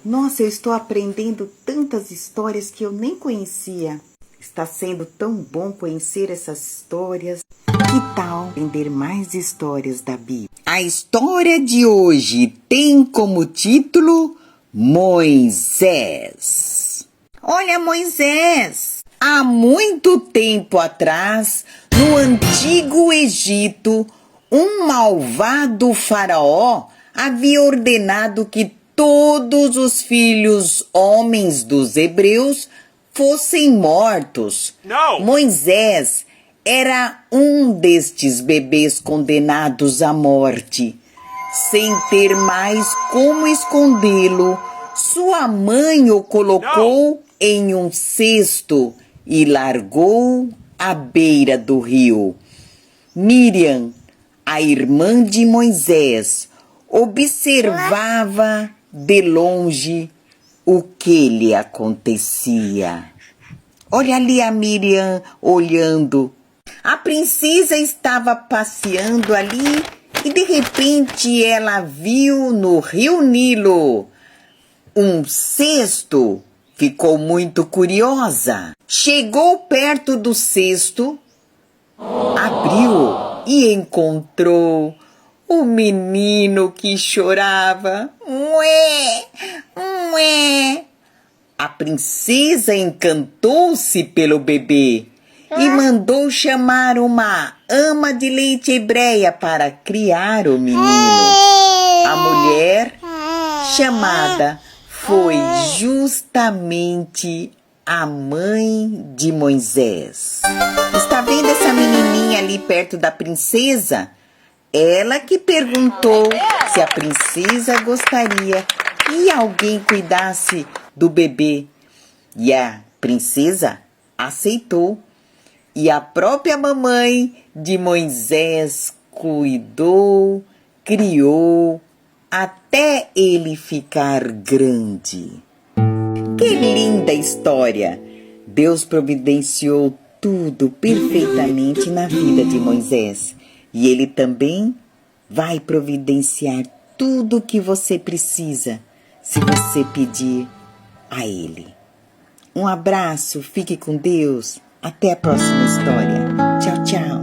Nossa, eu estou aprendendo tantas histórias que eu nem conhecia. Está sendo tão bom conhecer essas histórias. Que tal aprender mais histórias da Bíblia? A história de hoje tem como título Moisés. Olha, Moisés! Há muito tempo atrás, no antigo Egito, um malvado faraó havia ordenado que todos os filhos homens dos hebreus fossem mortos. Não! Moisés era um destes bebês condenados à morte. Sem ter mais como escondê-lo, sua mãe o colocou em um cesto e largou à beira do rio. Miriam, a irmã de Moisés, observava de longe o que lhe acontecia. Olha ali a Miriam olhando. A princesa estava passeando ali e de repente ela viu no rio Nilo um cesto. Ficou muito curiosa. Chegou perto do cesto, abriu e encontrou o menino que chorava. Ué, ué. A princesa encantou-se pelo bebê e mandou chamar uma ama de leite hebreia para criar o menino. A mulher chamada foi justamente a mãe de Moisés. Está vendo essa menininha ali perto da princesa? Ela que perguntou se a princesa gostaria que alguém cuidasse do bebê. E a princesa aceitou. E a própria mamãe de Moisés cuidou, criou, até ele ficar grande. Que linda história! Deus providenciou tudo perfeitamente na vida de Moisés. E ele também vai providenciar tudo o que você precisa, se você pedir a ele. Um abraço, fique com Deus. Até a próxima história. Tchau, tchau.